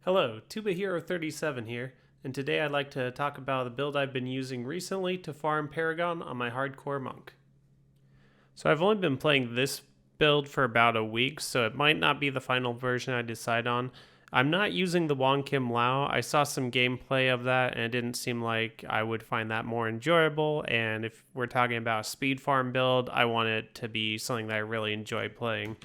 Hello, Tuba Hero 37 here, and today I'd like to talk about the build I've been using recently to farm Paragon on my hardcore monk. So I've only been playing this build for about a week, so it might not be the final version I decide on. I'm not using the Wong Kim Lao. I saw some gameplay of that, and it didn't seem like I would find that more enjoyable, and if we're talking about a speed farm build, I want it to be something that I really enjoy playing.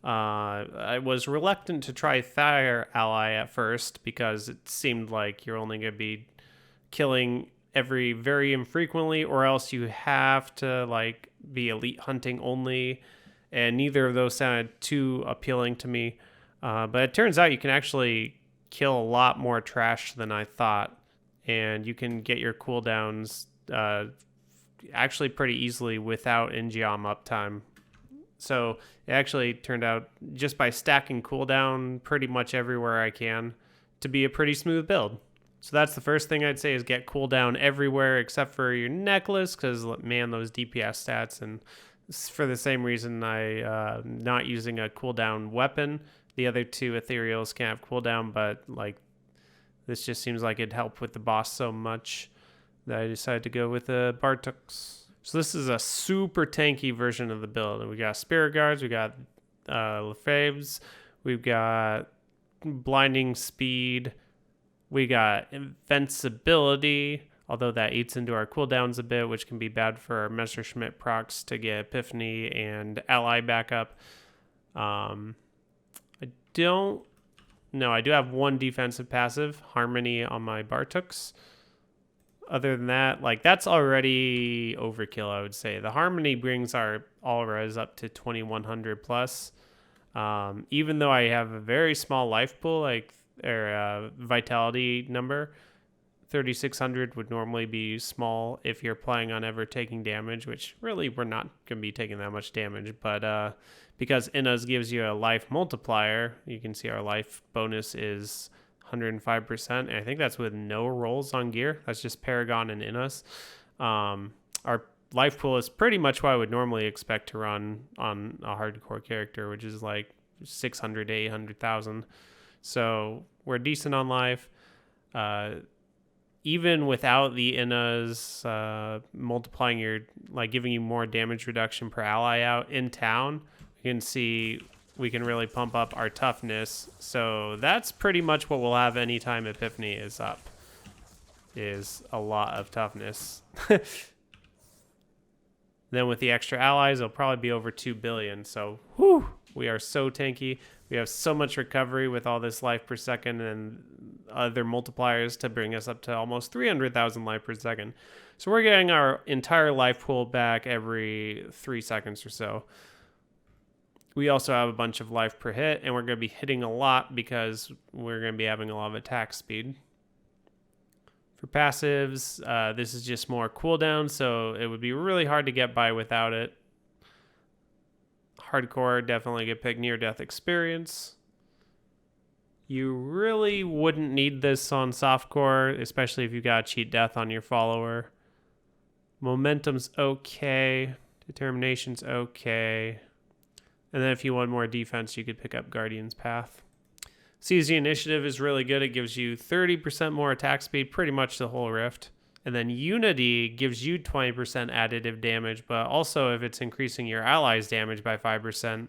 I was reluctant to try Fire Ally at first because it seemed like you're only going to be killing very infrequently, or else you have to be elite hunting only, and neither of those sounded too appealing to me. But it turns out you can actually kill a lot more trash than I thought, and you can get your cooldowns actually pretty easily without Ingeom uptime. So it actually turned out, just by stacking cooldown pretty much everywhere I can, to be a pretty smooth build. So that's the first thing I'd say, is get cooldown everywhere except for your necklace, because man, those DPS stats. And for the same reason not using a cooldown weapon. The other two ethereals can have cooldown, but this just seems like it'd help with the boss so much that I decided to go with the Bartux. So this is a super tanky version of the build. We got Spirit Guards, we got Lefebvre's, we've got Blinding Speed, we got Invincibility, although that eats into our cooldowns a bit, which can be bad for our Messerschmitt procs to get Epiphany and Ally backup. I do have one defensive passive, Harmony, on my Bartux. Other than that, that's already overkill, I would say. The Harmony brings our all-res up to 2100 plus. Even though I have a very small life pool, vitality number, 3600 would normally be small if you're planning on ever taking damage, which really we're not going to be taking that much damage. But because Inna's gives you a life multiplier, you can see our life bonus is 105%, and I think that's with no rolls on gear. That's just Paragon and Innas. Our life pool is pretty much what I would normally expect to run on a hardcore character, which is 600 to 800,000. So we're decent on life. Even without the Innas multiplying your, giving you more damage reduction per ally out in town, you can see we can really pump up our toughness. So that's pretty much what we'll have anytime Epiphany is up, is a lot of toughness. Then with the extra allies, it'll probably be over 2 billion. So we are so tanky. We have so much recovery with all this life per second and other multipliers to bring us up to almost 300,000 life per second. So we're getting our entire life pool back every 3 seconds or so. We also have a bunch of life per hit, and we're going to be hitting a lot because we're going to be having a lot of attack speed. For passives, this is just more cooldown, so it would be really hard to get by without it. Hardcore, definitely get pick near-death experience. You really wouldn't need this on softcore, especially if you got cheat death on your follower. Momentum's okay. Determination's okay. And then if you want more defense, you could pick up Guardian's Path. CZ Initiative is really good. It gives you 30% more attack speed, pretty much the whole Rift. And then Unity gives you 20% additive damage, but also if it's increasing your allies' damage by 5%,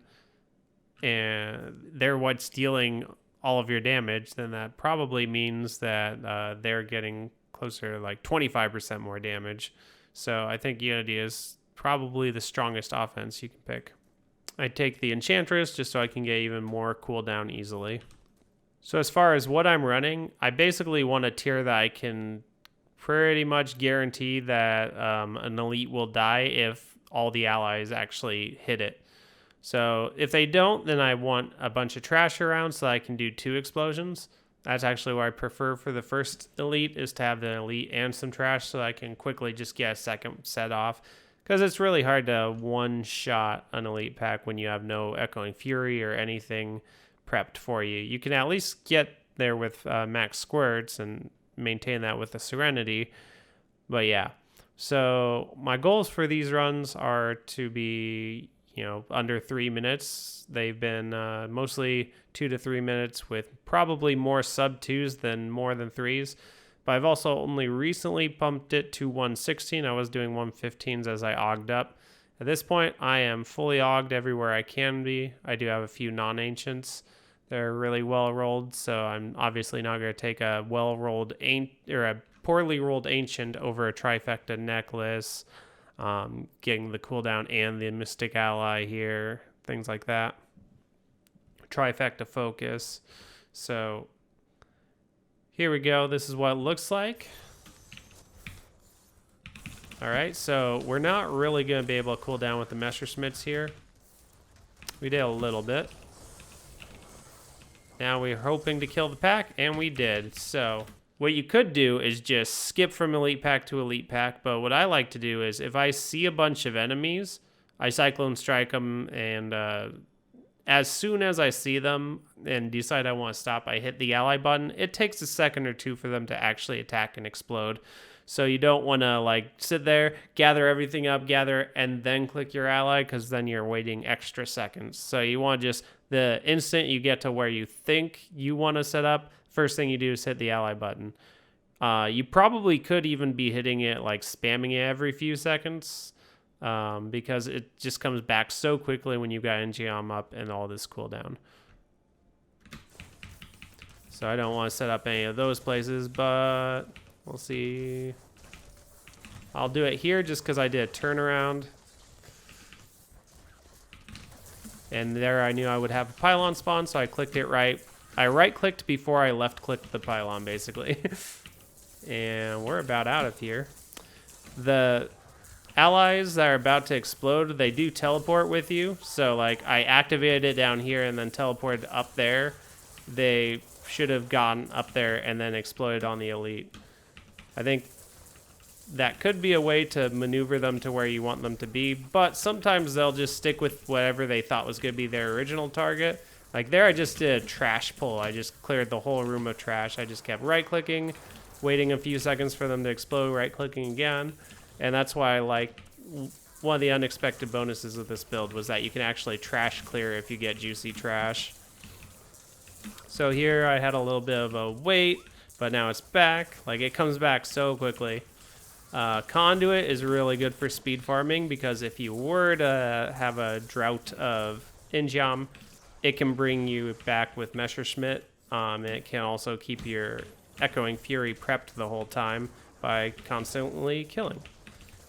and they're what's dealing all of your damage, then that probably means that they're getting closer to 25% more damage. So I think Unity is probably the strongest offense you can pick. I take the Enchantress just so I can get even more cooldown easily. So as far as what I'm running, I basically want a tier that I can pretty much guarantee that an elite will die if all the allies actually hit it. So if they don't, then I want a bunch of trash around so I can do 2 explosions. That's actually what I prefer for the first elite, is to have the elite and some trash so I can quickly just get a second set off. Because it's really hard to one-shot an elite pack when you have no Echoing Fury or anything prepped for you. You can at least get there with max squirts and maintain that with the Serenity. But yeah, so my goals for these runs are to be, under 3 minutes. They've been mostly 2 to 3 minutes, with probably more sub 2s than more than 3s. But I've also only recently pumped it to 116. I was doing 115s as I ogged up. At this point, I am fully ogged everywhere I can be. I do have a few non-ancients. They're really well rolled, so I'm obviously not going to take a well-rolled or a poorly rolled ancient over a trifecta necklace. Getting the cooldown and the mystic ally here, things like that. Trifecta focus. So here we go. This is what it looks like. All right, so we're not really going to be able to cool down with the Messerschmitts here. We did a little bit. Now we're hoping to kill the pack, and we did. So what you could do is just skip from elite pack to elite pack, but what I like to do is if I see a bunch of enemies, I cyclone strike them, and as soon as I see them and decide I want to stop, I hit the ally button. It takes a second or two for them to actually attack and explode. So you don't want to like sit there, gather everything up, and then click your ally, because then you're waiting extra seconds. So you want to just, the instant you get to where you think you want to set up, first thing you do is hit the ally button. You probably could even be hitting it, like spamming it every few seconds, because it just comes back so quickly when you got NGM up and all this cooldown. So I don't want to set up any of those places, but we'll see. I'll do it here just because I did a turnaround. And there I knew I would have a pylon spawn, so I clicked it right. I right-clicked before I left-clicked the pylon, basically. And we're about out of here. The allies that are about to explode, they do teleport with you. So, like, I activated it down here and then teleported up there. They should have gone up there and then exploded on the elite. I think that could be a way to maneuver them to where you want them to be, but sometimes they'll just stick with whatever they thought was going to be their original target. Like there, I just did a trash pull. I just cleared the whole room of trash. I just kept right-clicking, waiting a few seconds for them to explode, right-clicking again. And that's why I like, one of the unexpected bonuses of this build was that you can actually trash clear if you get juicy trash. So here I had a little bit of a wait, but now it's back. Like it comes back so quickly. Conduit is really good for speed farming, because if you were to have a drought of Injam, it can bring you back with Messerschmitt, and it can also keep your Echoing Fury prepped the whole time by constantly killing.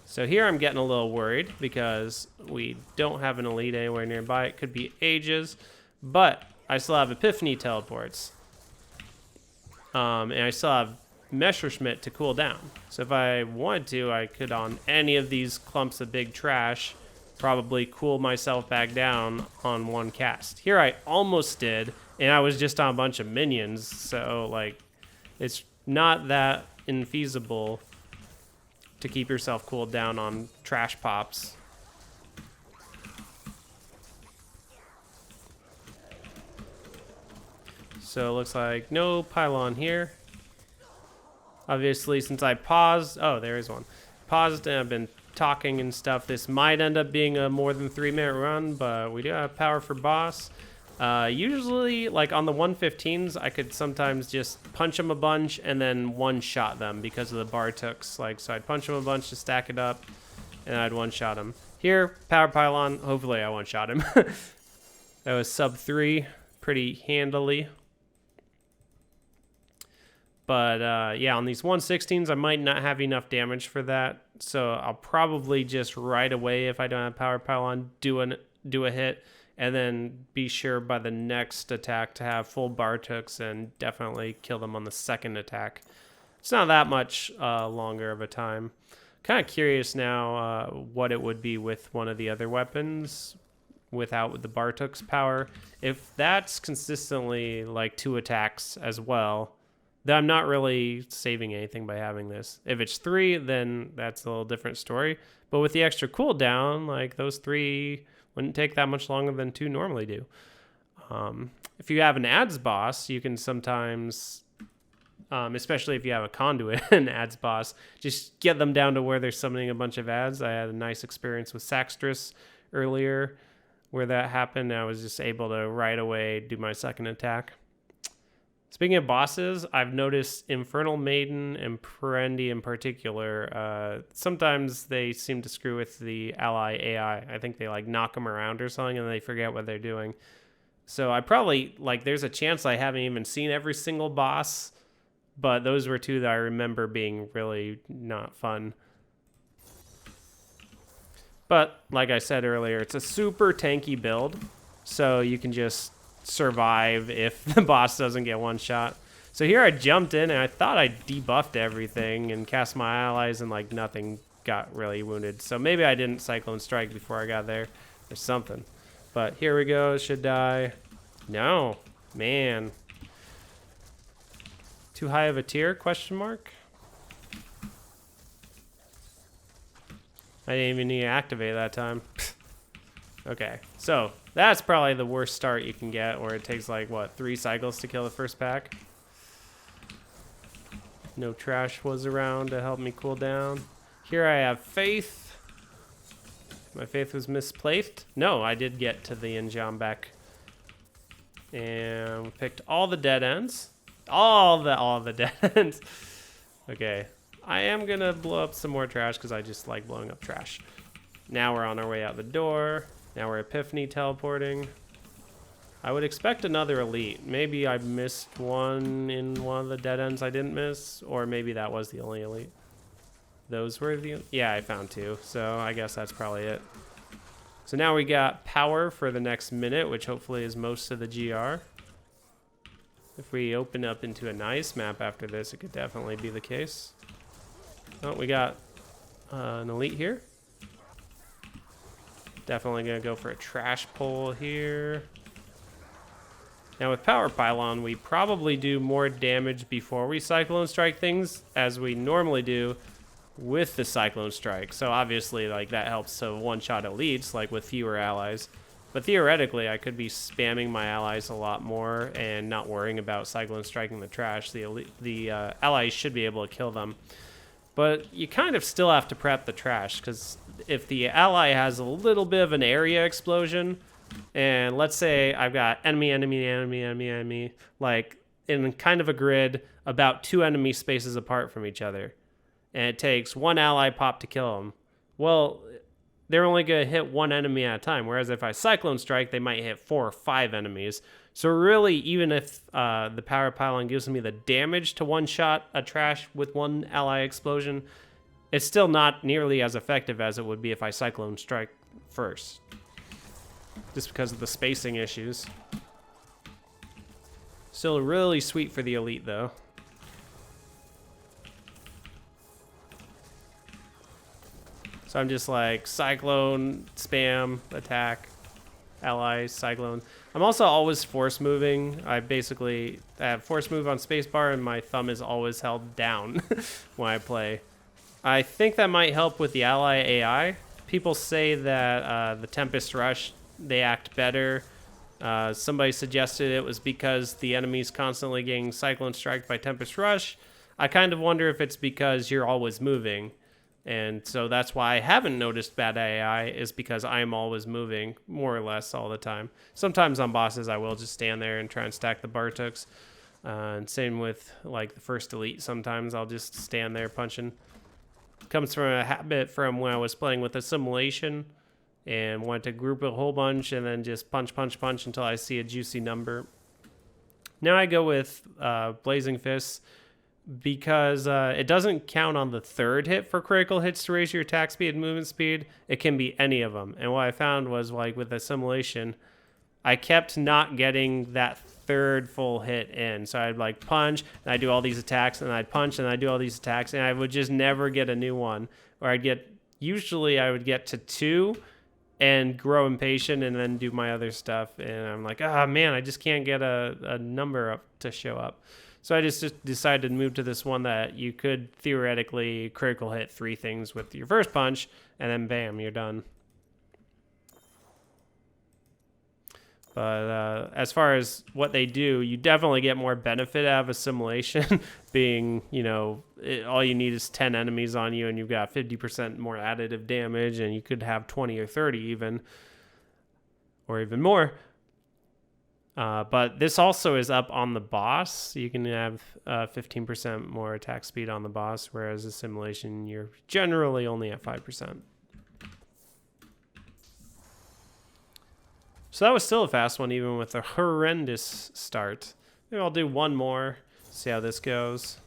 So here I'm getting a little worried because we don't have an elite anywhere nearby. It could be ages, but I still have Epiphany teleports, and I still have Messerschmitt to cool down. So if I wanted to, I could, on any of these clumps of big trash, probably cool myself back down on one cast. Here I almost did, and I was just on a bunch of minions, so like it's not that infeasible to keep yourself cooled down on trash pops. So it looks like no pylon here. Obviously, since I paused, oh, there is one. Paused and I've been talking and stuff. This might end up being a more than 3-minute run, but we do have power for boss. Usually, like on the 115s, I could sometimes just punch them a bunch and then one-shot them because of the bar tooks. Like, so I'd punch them a bunch to stack it up, and I'd one-shot them. Here, power pylon, hopefully I one-shot him. That was sub 3, pretty handily. But yeah, on these 116s, I might not have enough damage for that. So I'll probably just right away, if I don't have power pylon, do a hit, and then be sure by the next attack to have full bar tooks and definitely kill them on the second attack. It's not that much longer of a time. Kind of curious now what it would be with one of the other weapons without the bar tooks power. If that's consistently like 2 attacks as well, then I'm not really saving anything by having this. If it's 3, then that's a little different story. But with the extra cooldown, like those 3 wouldn't take that much longer than 2 normally do. If you have an ads boss, you can sometimes, especially if you have a conduit and ads boss, just get them down to where they're summoning a bunch of ads. I had a nice experience with Saxtress earlier. where that happened. I was just able to right away do my second attack. Speaking of bosses, I've noticed Infernal Maiden and Perendi in particular, sometimes they seem to screw with the ally AI. I think they like knock them around or something and they forget what they're doing. So I probably, like, there's a chance I haven't even seen every single boss, but those were two that I remember being really not fun. But like I said earlier, it's a super tanky build, so you can just survive if the boss doesn't get one shot. So here I jumped in and I thought I debuffed everything and cast my allies and like nothing got really wounded. So maybe I didn't Cyclone Strike before I got there or something. But here we go, should die. No, man. Too high of a tier, question mark? I didn't even need to activate that time. Okay, so that's probably the worst start you can get, where it takes like, what, 3 cycles to kill the first pack. No trash was around to help me cool down. Here I have faith. My faith was misplaced. No, I did get to the Njambek. And picked all the dead ends. All the dead ends. Okay, I am gonna blow up some more trash because I just like blowing up trash. Now we're on our way out the door. Now we're Epiphany teleporting. I would expect another elite. Maybe I missed one in one of the dead ends I didn't miss, or maybe that was the only elite. Those were the... Yeah, I found 2, so I guess that's probably it. So now we got power for the next minute, which hopefully is most of the GR. If we open up into a nice map after this, it could definitely be the case. Oh, we got an elite here. Definitely gonna go for a trash pull here. Now with Power Pylon, we probably do more damage before we Cyclone Strike things, as we normally do with the Cyclone Strike. So obviously, like, that helps to one-shot elites, like with fewer allies. But theoretically, I could be spamming my allies a lot more and not worrying about Cyclone Striking the trash. The allies should be able to kill them. But you kind of still have to prep the trash, because if the ally has a little bit of an area explosion, and let's say I've got enemy, like in kind of a grid about 2 enemy spaces apart from each other, and it takes 1 ally pop to kill them, well, they're only going to hit 1 enemy at a time, whereas if I Cyclone Strike, they might hit 4 or 5 enemies. So really, even if the Power Pylon gives me the damage to one-shot a trash with 1 ally explosion, it's still not nearly as effective as it would be if I Cyclone Strike first. Just because of the spacing issues. Still really sweet for the elite, though. So I'm just like, Cyclone, spam, attack, allies, Cyclone. I'm also always force moving. I basically have force move on spacebar and my thumb is always held down when I play. I think that might help with the ally AI. People say that the Tempest Rush, they act better. Somebody suggested it was because the enemy's constantly getting Cyclone Strike by Tempest Rush. I kind of wonder if it's because you're always moving. And so that's why I haven't noticed bad AI, is because I'm always moving, more or less, all the time. Sometimes on bosses, I will just stand there and try and stack the Bartooks. And same with, like, the first elite. Sometimes I'll just stand there punching. Comes from a habit from when I was playing with Assimilation and wanted to group a whole bunch and then just punch until I see a juicy number. Now I go with Blazing Fists, because it doesn't count on the 3rd hit for critical hits to raise your attack speed and movement speed. It can be any of them. And what I found was, like, with Assimilation, I kept not getting that 3rd full hit in. So I'd, like, punch, and I'd do all these attacks, and I'd punch, and I'd do all these attacks, and I would just never get a new one. Or usually I would get to 2 and grow impatient and then do my other stuff. And I'm like, oh, man, I just can't get a number up to show up. So I just decided to move to this one that you could theoretically critical hit 3 things with your first punch, and then bam, you're done. But as far as what they do, you definitely get more benefit out of Assimilation, being, you know, all you need is 10 enemies on you, and you've got 50% more additive damage, and you could have 20 or 30 even. or even more. But this also is up on the boss. You can have 15% more attack speed on the boss, whereas a simulation, you're generally only at 5%. So that was still a fast one, even with a horrendous start. Maybe I'll do one more, see how this goes.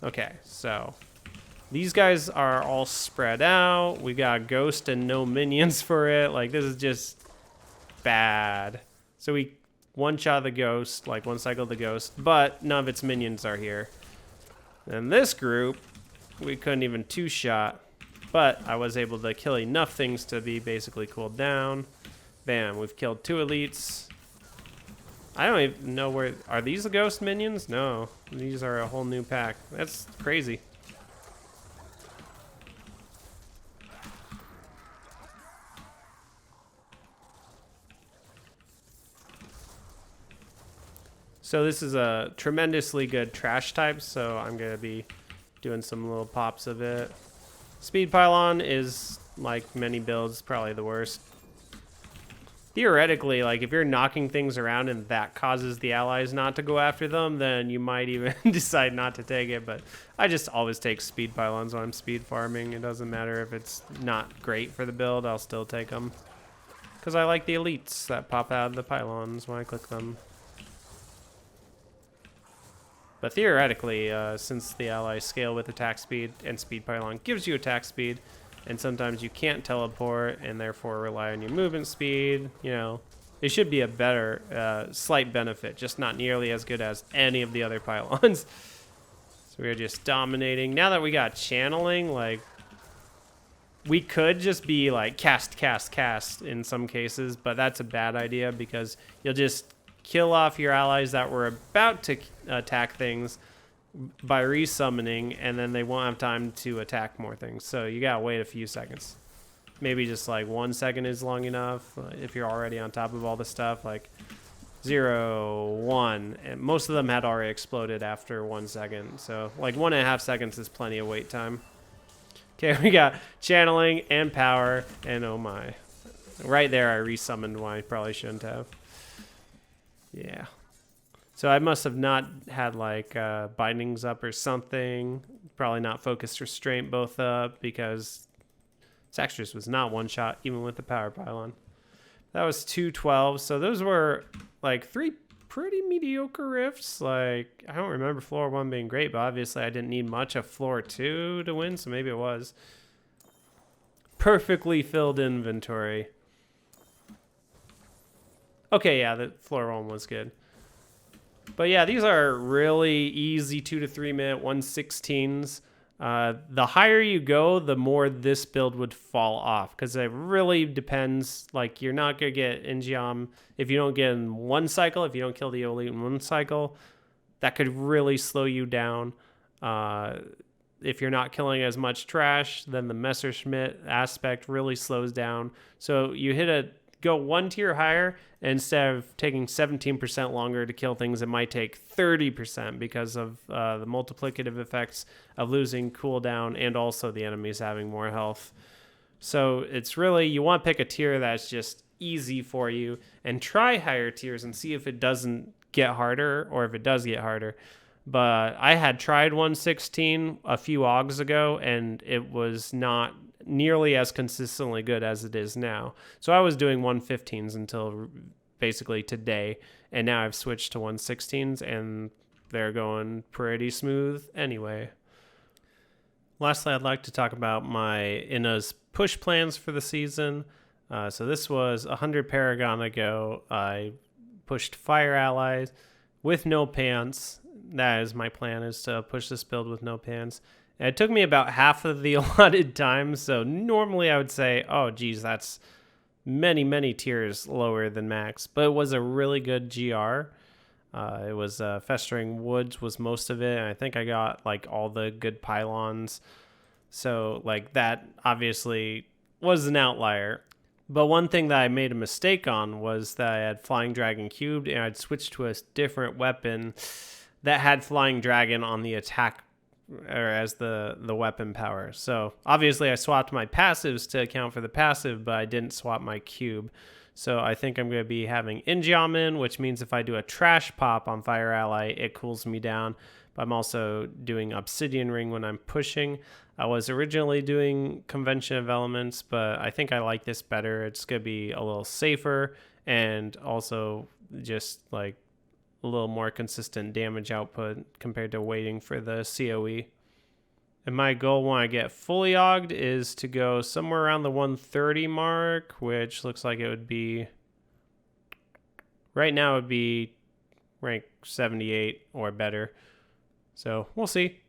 Okay, so these guys are all spread out. We got ghost and no minions for it. Like, this is just bad. So we one-shot the ghost, like one cycle the ghost, but none of its minions are here. And this group, we couldn't even two-shot. But I was able to kill enough things to be basically cooled down. Bam, we've killed 2 elites. I don't even know where... Are these the ghost minions? No, these are a whole new pack. That's crazy. So this is a tremendously good trash type, so I'm going to be doing some little pops of it. Speed pylon is, like many builds, probably the worst. Theoretically, like, if you're knocking things around and that causes the allies not to go after them, then you might even decide not to take it. But I just always take speed pylons when I'm speed farming. It doesn't matter if it's not great for the build, I'll still take them. Because I like the elites that pop out of the pylons when I click them. But theoretically, since the allies scale with attack speed and speed pylon gives you attack speed, and sometimes you can't teleport and therefore rely on your movement speed, you know, it should be a better, slight benefit, just not nearly as good as any of the other pylons. So we're just dominating. Now that we got channeling, like, we could just be like cast in some cases, but that's a bad idea because you'll just kill off your allies that were about to attack things by resummoning, and then they won't have time to attack more things. So you gotta wait a few seconds. Maybe just like 1 second is long enough if you're already on top of all the stuff, like 0, 1. And most of them had already exploded after 1 second. So like 1.5 seconds is plenty of wait time. Okay, we got channeling and power, and oh my. Right there I resummoned when I probably shouldn't have. Yeah. So I must have not had like bindings up or something. Probably not focused restraint both up because Sextrus was not one shot even with the power pylon. That was 212. So those were like 3 pretty mediocre rifts. Like, I don't remember floor 1 being great, but obviously I didn't need much of floor 2 to win, so maybe it was. Perfectly filled inventory. Okay, yeah, the floor 1 was good. But yeah, these are really easy 2 to 3 minute 1/16s. The higher you go, the more this build would fall off because it really depends. Like, you're not going to get Ingeom if you don't get in 1 cycle. If you don't kill the elite in 1 cycle, that could really slow you down. If you're not killing as much trash, then the Messerschmitt aspect really slows down. So you go 1 tier higher, and instead of taking 17% longer to kill things, it might take 30% because of the multiplicative effects of losing cooldown and also the enemies having more health. So it's really, you want to pick a tier that's just easy for you and try higher tiers and see if it doesn't get harder or if it does get harder. But I had tried 116 a few OGs ago, and it was not nearly as consistently good as it is now. So I was doing 115s until basically today, and now I've switched to 116s, and they're going pretty smooth anyway. Lastly, I'd like to talk about my Inna's push plans for the season. So this was 100 Paragon ago. I pushed Fire Allies with no pants. That is my plan, is to push this build with no pants. And it took me about half of the allotted time, so normally I would say, oh, geez, that's many tiers lower than max. But it was a really good GR. It was Festering Woods was most of it, and I think I got like all the good pylons. So like that obviously was an outlier. But one thing that I made a mistake on was that I had Flying Dragon cubed, and I'd switched to a different weapon that had Flying Dragon on the attack or as the weapon power. So obviously I swapped my passives to account for the passive, but I didn't swap my cube. So I think I'm going to be having Injom in, which means if I do a trash pop on Fire Ally, it cools me down. But I'm also doing Obsidian Ring when I'm pushing. I was originally doing Convention of Elements, but I think I like this better. It's going to be a little safer and also just like a little more consistent damage output compared to waiting for the COE. And my goal when I get fully ogged is to go somewhere around the 130 mark, which looks like it would be, right now it would be rank 78 or better. So we'll see.